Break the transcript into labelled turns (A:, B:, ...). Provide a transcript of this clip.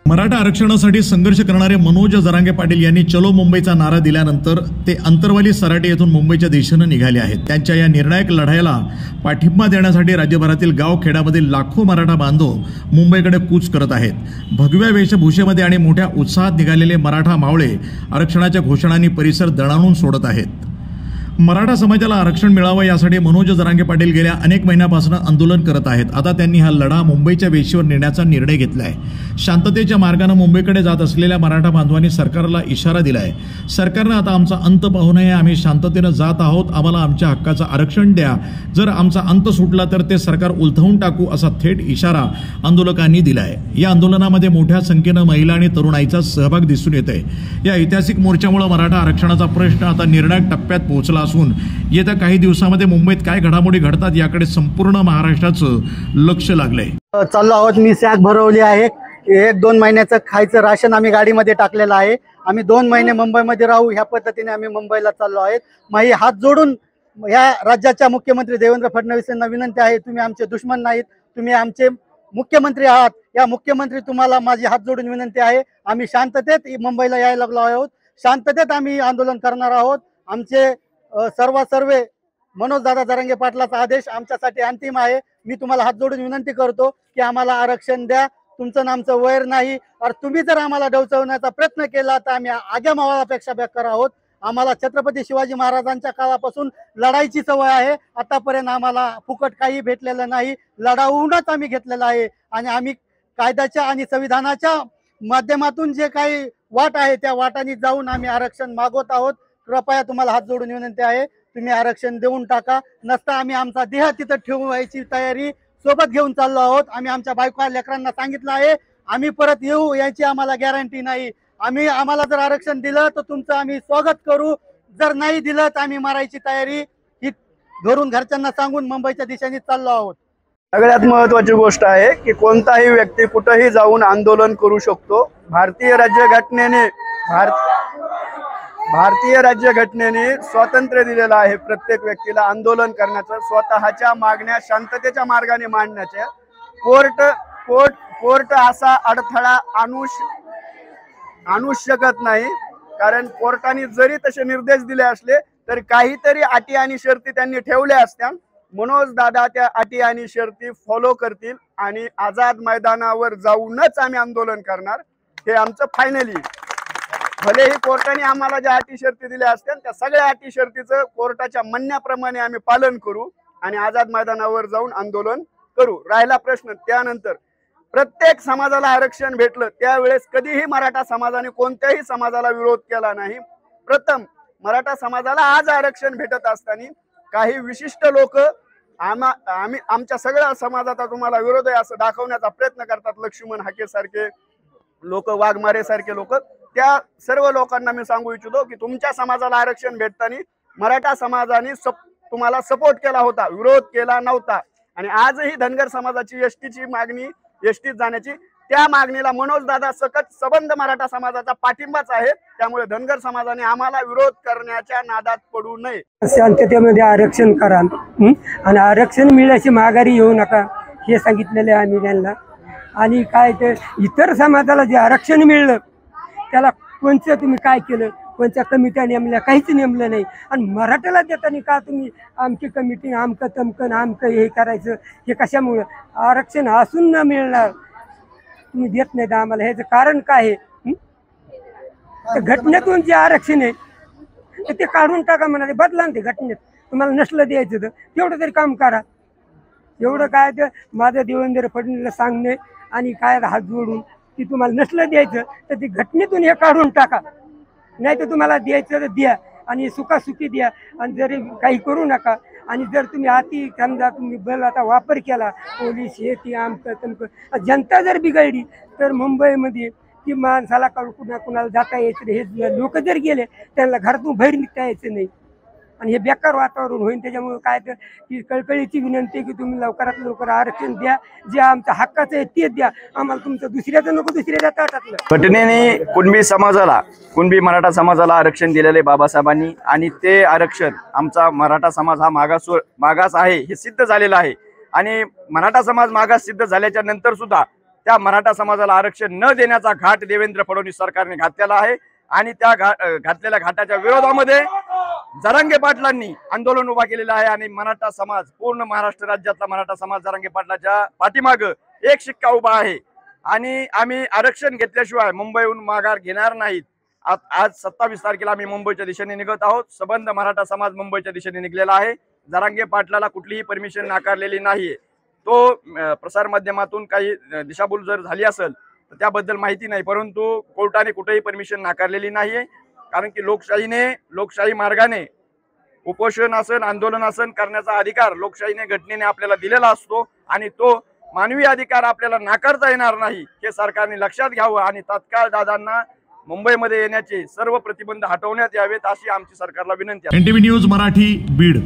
A: मराठा आरक्षणासाठी संघर्ष करणारे मनोज जरांगे पाटील यांनी चलो मुंबईचा नारा दिल्यानंतर ते अंतरवाली सराटी येथून मुंबईच्या दिशेने निघाले आहेत। त्यांच्या या निर्णायक लढाईला पाठिंबा देण्यासाठी राज्यभरातील गाव खेड्यामधील लाखो मराठा बांधव मुंबईकडे कूच करत आहेत। भगव्या वेशभूषेमध्ये आणि मोठ्या उत्साहात निघालेले मराठा मावळे आरक्षणाच्या घोषणांनी परिसर दणाणून सोडत आहेत। मराठा समाजाला आरक्षण मिळावं यासाठी मनोज जरांगे पाटील गेल्या अनेक महिन्यापासून आंदोलन करत आहेत। आता त्यांनी हा लढा मुंबईच्या वेशीवर नेण्याचा निर्णय घेतलाय। शांततेच्या मार्गाने मुंबईकडे जात असलेल्या मराठा बांधवांनी सरकारला इशारा दिलाय। सरकारने आता आमचा अंत पाहू नये, आम्ही शांततेने जात आहोत, आम्हाला आमच्या हक्काचं आरक्षण द्या, जर आमचा अंत सुटला तर ते सरकार उलथवून टाकू, असा थेट इशारा आंदोलकांनी दिलाय। या आंदोलनामध्ये मोठ्या संख्येने महिला आणि तरुणाईचा सहभाग दिसून येतोय। या ऐतिहासिक मोर्चामुळे मराठा आरक्षणाचा प्रश्न आता निर्णायक टप्प्यात पोहोचला असून येत्या काही दिवसांमध्ये मुंबईत काय घडामोडी घडतात याकडे संपूर्ण महाराष्ट्राचं लक्ष लागलंय।
B: चाललो आहोत, मी सॅक भरवली आहे। 1-2 महिन्याचं खायचं राशन आम्ही गाडीमध्ये टाकलेलं आहे। आम्ही 2 महिने मुंबईमध्ये राहू ह्या पद्धतीने आम्ही मुंबईला चाललो आहेत। माझी हात जोडून या राज्याच्या मुख्यमंत्री देवेंद्र फडणवीस यांना विनंती आहे, तुम्ही आमचे दुश्मन नाहीत, तुम्ही आमचे मुख्यमंत्री आहात। या मुख्यमंत्री तुम्हाला माझी हात जोडून विनंती आहे, आम्ही शांततेत मुंबईला यायला लागलो आहोत, शांततेत आम्ही आंदोलन करणार आहोत। आमचे सर्वे मनोज दादा जरांगे पाटलाचा आदेश आमच्यासाठी अंतिम आहे। मी तुम्हाला हात जोडून विनंती करतो की आम्हाला आरक्षण द्या, तुमचं नामचं वैर नाही। और तुम्ही जर आम्हाला डवचवण्याचा प्रयत्न केला तर आम्ही आग्या मावळापेक्षा बेकार आहोत। आम्हाला छत्रपती शिवाजी महाराजांच्या काळापासून लढाईची सवय आहे। आतापर्यंत आम्हाला फुकट काही भेटलेलं नाही, लढाऊनच आम्ही घेतलेलं आहे। आणि आम्ही कायद्याच्या आणि संविधानाच्या माध्यमातून जे काही वाट आहे त्या वाटाने जाऊन आम्ही आरक्षण मागवत आहोत। कृपया तुम्हाला हात जोडून विनंती आहे, तुम्ही आरक्षण देऊन टाका, नसता आम्ही आमचा देह तिथं ठेवायची तयारी सोबत घेऊन चाललो आहोत। आम्ही आमच्या बायका लेकरांना सांगितलं आहे, आम्ही परत येऊ याची आम्हाला गॅरंटी नाही। आम्हाला जर आरक्षण दिलं तर तुमचं आम्ही स्वागत करू, जर नाही दिलं तर आम्ही मारायची तयारी ही घरून घरच्यांना सांगून मुंबईच्या दिशेने चाललो आहोत।
C: सगळ्यात महत्त्वाची गोष्ट आहे की कोणताही व्यक्ती कुठेही जाऊन आंदोलन करू शकतो। भारतीय राज्यघटनेने स्वातंत्र्य दिलेलं आहे प्रत्येक व्यक्तीला आंदोलन करण्याचं, स्वतःच्या मागण्या शांततेच्या मार्गाने मांडण्याच्या। कोर्ट असा अडथळा आणू शकत नाही, कारण कोर्टाने जरी तसे निर्देश दिले असले तर काहीतरी अटी आणि शर्ती त्यांनी ठेवल्या असत्या। मनोज दादा त्या अटी आणि शर्ती फॉलो करतील आणि आझाद मैदानावर जाऊनच आम्ही आंदोलन करणार, हे आमचं फायनली। भलेही कोर्टाने आम्हाला ज्या अटी शर्ती दिल्या असत्या त्या सगळ्या अटी शर्तीचं कोर्टाच्या म्हणण्याप्रमाणे आम्ही पालन करू आणि आझाद मैदानावर जाऊन आंदोलन करू। राहिला प्रश्न त्यानंतर प्रत्येक समाजाला आरक्षण भेटलं त्यावेळेस कधीही मराठा समाजाने कोणत्याही समाजाला विरोध केला नाही। प्रथम मराठा समाजाला आज आरक्षण भेटत असताना काही विशिष्ट लोक आमच्या सगळ्या समाजाचा तुम्हाला विरोध आहे असं दाखवण्याचा प्रयत्न करतात। लक्ष्मण हाके सारखे लोक, वाघमारे सारखे लोक, त्या सर्व लोकांना मी सांगू इच्छितो की तुमच्या समाजाला आरक्षण भेटताना मराठा समाजाने तुम्हाला सपोर्ट केला होता, विरोध केला नव्हता। आणि आजही धनगर समाजाची एसटीची मागणी, एसटीत जाण्याची, त्या मागणीला मनोज दादा सकट सबंध मराठा समाजाचा पाठिंबाच आहे। त्यामुळे धनगर समाजाने आम्हाला विरोध करण्याच्या नादात पडू नये।
D: शांततेमध्ये आरक्षण करा आणि आरक्षण मिळण्याची माघारी येऊ नका हे सांगितलेले आम्ही त्यांना। आणि काय ते इतर समाजाला जे आरक्षण मिळलं त्याला कोणचं तुम्ही काय केलं, कोणत्या कमिट्या नेमल्या, काहीच नेमलं नाही। आणि मराठ्याला देताना का तुम्ही आमची कमिटी आमकं तमकं आमकं हे करायचं, हे कशामुळं? आरक्षण असून न मिळणार तुम्ही देत नाही आम्हाला, ह्याचं कारण काय आहे? घटनेतून जे आरक्षण आहे तर ते काढून टाका, म्हणाले बदला ते घटनेत। तुम्हाला नसलं द्यायचं तर तेवढं तरी काम करा। एवढं काय तर माझं देवेंद्र फडणवीसला सांगणे आणि काय हात जोडून की तुम्हाला नसलं द्यायचं तर ती घटनेतून हे काढून टाका, नाही तर तुम्हाला द्यायचं तर द्या आणि सुखासुखी द्या आणि जरी काही करू नका। आणि जर तुम्ही अति समजा तुम्ही बलाचा वापर केला, पोलीस हे ती आमचं तमकं, जनता जर बिघडली तर मुंबईमध्ये ती माणसाला कुणाला जाता यायचं, हे लोक जर गेले त्यांना घरातून बाहेर निघता यायचं नाही आणि हे बेकार वातावरण होईल। त्याच्यामुळे काय तर की कळकळीची विनंती की तुम्ही लवकरात लवकर आरक्षण द्या, जे आमचं हक्काचं आहे तेच द्या, आम्हाला तुमचं दुसऱ्याचं नको, दुसऱ्याच्या ताटातलं।
C: घटनेने कुणबी मराठा समाजाला आरक्षण दिलेले बाबासाहेबांनी, आणि ते आरक्षण आमचा मराठा समाज हा मागास आहे हे सिद्ध झालेलं आहे। आणि मराठा समाज मागास सिद्ध झाल्याच्या नंतर सुद्धा त्या मराठा समाजाला आरक्षण न देण्याचा घाट देवेंद्र फडणवीस सरकारने घातलेला आहे आणि त्या घातलेल्या घाटाच्या विरोधामध्ये जरांगे पाटलांनी आंदोलन उभा केलेलं आहे आणि मराठा समाज, पूर्ण महाराष्ट्र राज्यातला मराठा समाज जरांगे पाटलाच्या पाठीमागं एक शिक्का उभा आहे आणि आम्ही आरक्षण घेतल्याशिवाय मुंबईहून माघार घेणार नाहीत। आज 27 तारखेला आम्ही मुंबईच्या दिशेने निघत आहोत। सबंध मराठा समाज मुंबईच्या दिशेने निघलेला आहे। जरांगे पाटलाला कुठलीही परमिशन नाकारलेली नाहीये। तो प्रसार माध्यमातून काही दिशाभूल जर झाली असेल तर त्याबद्दल माहिती नाही, परंतु कोर्टाने कुठेही परमिशन नाकारलेली नाहीये। कारण की लोकशाही मार्गाने उपोषण असेल, आंदोलन असेल करण्याचा अधिकार लोकशाहीने, घटनेने आपल्याला दिलेला असतो आणि तो मानवी अधिकार आपल्याला नाकारता येणार नाही हे सरकारने लक्षात घ्यावं आणि तात्काळ दादांना मुंबईमध्ये येण्याचे सर्व प्रतिबंध हटवण्यात यावेत अशी आमची सरकारला विनंती आहे।
A: NTV news Marathi, Beed.